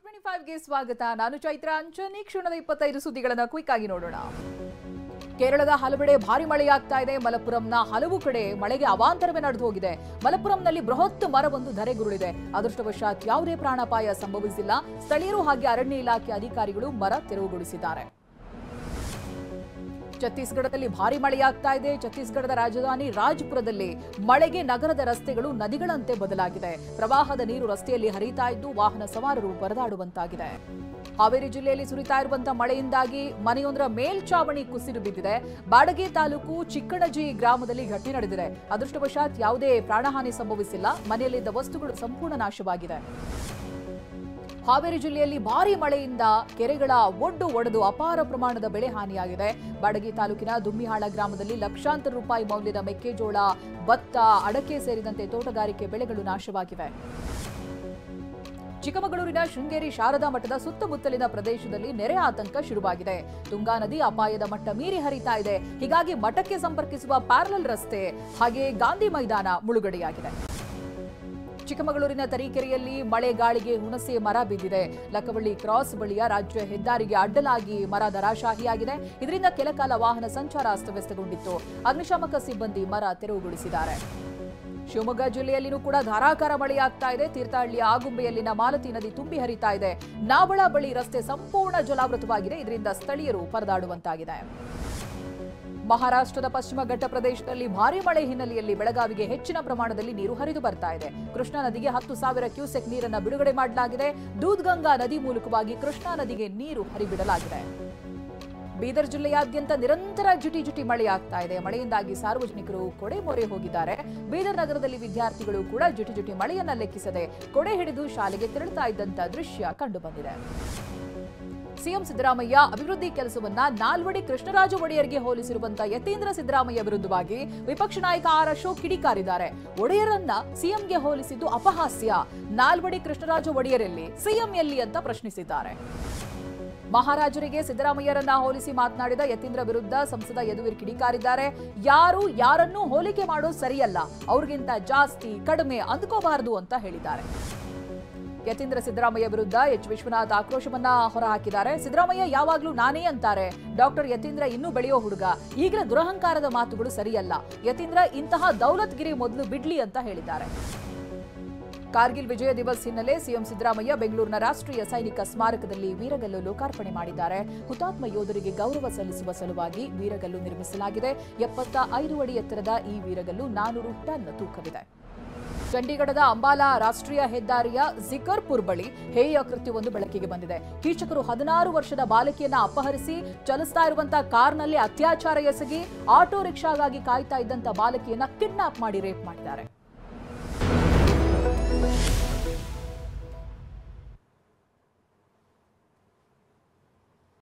Top 25 ಗೆ ಸ್ವಾಗತ. ನಾನು ಚೈತ್ರ ಅಂಚನಿ. ಕ್ಷಣದ 25 ಸುದ್ದಿಗಳನ್ನು ಕ್ವಿಕ್ ಆಗಿ ನೋಡೋಣ. ಕೇರಳದ ಹಲವೆಡೆ ಭಾರಿ ಮಳೆಯಾಗ್ತಾ ಇದೆ. ಮಲಪ್ಪುರಂನ ಹಲವು ಕಡೆ ಮಳೆಗೆ ಅವಾಂತರವೇ ನಡೆದು ಹೋಗಿದೆ. ಮಲಪ್ಪುರಂನಲ್ಲಿ ಬೃಹತ್ ಮರವೊಂದು ಧರೆಗುರುಳಿದೆ. ಅದೃಷ್ಟವಶಾತ್ ಯಾವುದೇ ಪ್ರಾಣಾಪಾಯ ಸಂಭವಿಸಿಲ್ಲ. ಸ್ಥಳೀಯರು ಹಾಗೆ ಅರಣ್ಯ ಇಲಾಖೆ ಅಧಿಕಾರಿಗಳು ಮರ ತೆರವುಗೊಳಿಸಿದ್ದಾರೆ. ಛತ್ತೀಸ್ಗಢದಲ್ಲಿ ಭಾರಿ ಮಳೆಯಾಗ್ತಾ ಇದೆ. ಛತ್ತೀಸ್ಗಢದ ರಾಜಧಾನಿ ರಾಜ್ಪುರದಲ್ಲಿ ಮಳೆಗೆ ನಗರದ ರಸ್ತೆಗಳು ನದಿಗಳಂತೆ ಬದಲಾಗಿದೆ. ಪ್ರವಾಹದ ನೀರು ರಸ್ತೆಯಲ್ಲಿ ಹರಿತಾ ಇದ್ದು ವಾಹನ ಸವಾರರು ಪರದಾಡುವಂತಾಗಿದೆ. ಹಾವೇರಿ ಜಿಲ್ಲೆಯಲ್ಲಿ ಸುರಿತಾ ಇರುವಂತಹ ಮಳೆಯಿಂದಾಗಿ ಮನೆಯೊಂದರ ಮೇಲ್ಛಾವಣಿ ಕುಸಿದು ಬಿದ್ದಿದೆ. ಬಾಡಗಿ ತಾಲೂಕು ಚಿಕ್ಕಣಜಿ ಗ್ರಾಮದಲ್ಲಿ ಘಟನೆ ನಡೆದಿದೆ. ಅದೃಷ್ಟವಶಾತ್ ಯಾವುದೇ ಪ್ರಾಣಹಾನಿ ಸಂಭವಿಸಿಲ್ಲ. ಮನೆಯಲ್ಲಿದ್ದ ವಸ್ತುಗಳು ಸಂಪೂರ್ಣ ನಾಶವಾಗಿದೆ. ಹಾವೇರಿ ಜಿಲ್ಲೆಯಲ್ಲಿ ಭಾರಿ ಮಳೆಯಿಂದ ಕೆರೆಗಳ ಒಡ್ಡು ಒಡೆದು ಅಪಾರ ಪ್ರಮಾಣದ ಬೆಳೆ ಹಾನಿಯಾಗಿದೆ. ಬಾಡಗಿ ತಾಲೂಕಿನ ದುಮ್ಮಿಹಾಳ ಗ್ರಾಮದಲ್ಲಿ ಲಕ್ಷಾಂತರ ರೂಪಾಯಿ ಮೌಲ್ಯದ ಮೆಕ್ಕೆಜೋಳ, ಭತ್ತ, ಅಡಕೆ ಸೇರಿದಂತೆ ತೋಟಗಾರಿಕೆ ಬೆಳೆಗಳು ನಾಶವಾಗಿವೆ. ಚಿಕ್ಕಮಗಳೂರಿನ ಶೃಂಗೇರಿ ಶಾರದಾ ಮಠದ ಸುತ್ತಮುತ್ತಲಿನ ಪ್ರದೇಶದಲ್ಲಿ ನೆರೆ ಆತಂಕ ಶುರುವಾಗಿದೆ. ತುಂಗಾ ನದಿ ಅಪಾಯದ ಮಟ್ಟ ಮೀರಿ ಹರಿತಾ ಇದೆ. ಹೀಗಾಗಿ ಮಠಕ್ಕೆ ಸಂಪರ್ಕಿಸುವ ಪ್ಯಾರಲಲ್ ರಸ್ತೆ ಹಾಗೆ ಗಾಂಧಿ ಮೈದಾನ ಮುಳುಗಡೆಯಾಗಿದೆ. ಚಿಕ್ಕಮಗಳೂರಿನ ತರೀಕೆರೆಯಲ್ಲಿ ಮಳೆ ಗಾಳಿಗೆ ಹುಣಸೆ ಮರ ಬಿದ್ದಿದೆ. ಲಕ್ಕವಳ್ಳಿ ಕ್ರಾಸ್ ಬಳಿಯ ರಾಜ್ಯ ಹೆದ್ದಾರಿಗೆ ಅಡ್ಡಲಾಗಿ ಮರ ಧರಾಶಾಹಿಯಾಗಿದೆ. ಇದರಿಂದ ಕೆಲಕಾಲ ವಾಹನ ಸಂಚಾರ ಅಸ್ತವ್ಯಸ್ತಗೊಂಡಿತ್ತು. ಅಗ್ನಿಶಾಮಕ ಸಿಬ್ಬಂದಿ ಮರ ತೆರವುಗೊಳಿಸಿದ್ದಾರೆ. ಶಿವಮೊಗ್ಗ ಜಿಲ್ಲೆಯಲ್ಲಿನೂ ಕೂಡ ಧಾರಾಕಾರ ಮಳೆಯಾಗ್ತಾ ಇದೆ. ತೀರ್ಥಹಳ್ಳಿಯ ಆಗುಂಬೆಯಲ್ಲಿನ ಮಾಲತಿ ನದಿ ತುಂಬಿ ಹರಿತಾ ಇದೆ. ನಾವಳ ಬಳಿ ರಸ್ತೆ ಸಂಪೂರ್ಣ ಜಲಾವೃತವಾಗಿದೆ. ಇದರಿಂದ ಸ್ಥಳೀಯರು ಪರದಾಡುವಂತಾಗಿದೆ. ಮಹಾರಾಷ್ಟ್ರದ ಪಶ್ಚಿಮ ಘಟ್ಟ ಪ್ರದೇಶದಲ್ಲಿ ಭಾರೀ ಮಳೆ ಹಿನ್ನೆಲೆಯಲ್ಲಿ ಬೆಳಗಾವಿಗೆ ಹೆಚ್ಚಿನ ಪ್ರಮಾಣದಲ್ಲಿ ನೀರು ಹರಿದು ಬರ್ತಾ ಇದೆ. ಕೃಷ್ಣಾ ನದಿಗೆ 10,000 ಕ್ಯೂಸೆಕ್ ನೀರನ್ನು ಬಿಡುಗಡೆ ಮಾಡಲಾಗಿದೆ. ದೂದ್ಗಂಗಾ ನದಿ ಮೂಲಕವಾಗಿ ಕೃಷ್ಣಾ ನದಿಗೆ ನೀರು ಹರಿಬಿಡಲಾಗಿದೆ. ಬೀದರ್ ಜಿಲ್ಲೆಯಾದ್ಯಂತ ನಿರಂತರ ಜಿಟಿ ಮಳೆಯಾಗ್ತಾ ಇದೆ. ಮಳೆಯಿಂದಾಗಿ ಸಾರ್ವಜನಿಕರು ಕೊಡೆ ಮೊರೆ ಹೋಗಿದ್ದಾರೆ. ಬೀದರ್ ನಗರದಲ್ಲಿ ವಿದ್ಯಾರ್ಥಿಗಳು ಕೂಡ ಜಿಟಿ ಮಳೆಯನ್ನ ಲೆಕ್ಕಿಸದೆ ಕೊಡೆ ಹಿಡಿದು ಶಾಲೆಗೆ ತೆರಳುತ್ತಾ ಇದ್ದಂತ ದೃಶ್ಯ ಕಂಡುಬಂದಿದೆ. ಸಿಎಂ ಸಿದ್ದರಾಮಯ್ಯ ಅಭಿವೃದ್ಧಿ ಕೆಲಸವನ್ನ ನಾಲ್ವಡಿ ಕೃಷ್ಣರಾಜ ಒಡೆಯರ್ಗೆ ಹೋಲಿಸಿರುವಂತಹ ಯತೀಂದ್ರ ಸಿದ್ದರಾಮಯ್ಯ ವಿರುದ್ಧವಾಗಿ ವಿಪಕ್ಷ ನಾಯಕ ಆರ್ ಅಶೋಕ್ ಕಿಡಿಕಾರಿದ್ದಾರೆ. ಒಡೆಯರನ್ನ ಸಿಎಂಗೆ ಹೋಲಿಸಿದ್ದು ಅಪಹಾಸ್ಯ. ನಾಲ್ವಡಿ ಕೃಷ್ಣರಾಜ ಒಡೆಯರಲ್ಲಿ ಸಿಎಂ ಎಲ್ಲಿ ಅಂತ ಪ್ರಶ್ನಿಸಿದ್ದಾರೆ. ಮಹಾರಾಜರಿಗೆ ಸಿದ್ದರಾಮಯ್ಯರನ್ನ ಹೋಲಿಸಿ ಮಾತನಾಡಿದ ಯತೀಂದ್ರ ವಿರುದ್ಧ ಸಂಸದ ಯದುವೀರ್ ಕಿಡಿಕಾರಿದ್ದಾರೆ. ಯಾರು ಯಾರನ್ನೂ ಹೋಲಿಕೆ ಮಾಡೋದು ಸರಿಯಲ್ಲ, ಅವ್ರಿಗಿಂತ ಜಾಸ್ತಿ ಕಡಿಮೆ ಅಂದ್ಕೋಬಾರದು ಅಂತ ಹೇಳಿದ್ದಾರೆ. ಯತೀಂದ್ರ ಸಿದ್ದರಾಮಯ್ಯ ವಿರುದ್ಧ ಎಚ್ ವಿಶ್ವನಾಥ್ ಆಕ್ರೋಶವನ್ನ ಹೊರಹಾಕಿದ್ದಾರೆ. ಸಿದ್ದರಾಮಯ್ಯ ಯಾವಾಗ್ಲೂ ನಾನೇ ಅಂತಾರೆ. ಡಾಕ್ಟರ್ ಯತೀಂದ್ರ ಇನ್ನೂ ಬೆಳೆಯೋ ಹುಡುಗ, ಈಗಲೇ ದುರಹಂಕಾರದ ಮಾತುಗಳು ಸರಿಯಲ್ಲ. ಯತೀಂದ್ರ ಇಂತಹ ದೌಲತ್ಗಿರಿ ಮೊದಲು ಬಿಡ್ಲಿ ಅಂತ ಹೇಳಿದ್ದಾರೆ. ಕಾರ್ಗಿಲ್ ವಿಜಯ ದಿವಸ್ ಹಿನ್ನೆಲೆ ಸಿಎಂ ಸಿದ್ದರಾಮಯ್ಯ ಬೆಂಗಳೂರಿನ ರಾಷ್ಟ್ರೀಯ ಸೈನಿಕ ಸ್ಮಾರಕದಲ್ಲಿ ವೀರಗಲ್ಲು ಲೋಕಾರ್ಪಣೆ ಮಾಡಿದ್ದಾರೆ. ಹುತಾತ್ಮ ಯೋಧರಿಗೆ ಗೌರವ ಸಲ್ಲಿಸುವ ಸಲುವಾಗಿ ವೀರಗಲ್ಲು ನಿರ್ಮಿಸಲಾಗಿದೆ. 75 ಅಡಿ ಎತ್ತರದ ಈ ವೀರಗಲ್ಲು 400 ಟನ್ ತೂಕವಿದೆ. ಚಂಡೀಗಢದ ಅಂಬಾಲಾ ರಾಷ್ಟ್ರೀಯ ಹೆದ್ದಾರಿಯ ಜಿಕರ್ಪುರ್ ಬಳಿ ಹೇಯ ಕೃತ್ಯವೊಂದು ಬೆಳಕಿಗೆ ಬಂದಿದೆ. ಕೀಚಕರು 16 ವರ್ಷದ ಬಾಲಕಿಯನ್ನ ಅಪಹರಿಸಿ ಚಲಿಸ್ತಾ ಇರುವಂತಹ ಕಾರ್ನಲ್ಲಿ ಅತ್ಯಾಚಾರ ಎಸಗಿ ಆಟೋ ರಿಕ್ಷಾಗಾಗಿ ಕಾಯ್ತಾ ಇದ್ದಂತ ಬಾಲಕಿಯನ್ನ ಕಿಡ್ನಾಪ್ ಮಾಡಿ ರೇಪ್ ಮಾಡಿದ್ದಾರೆ.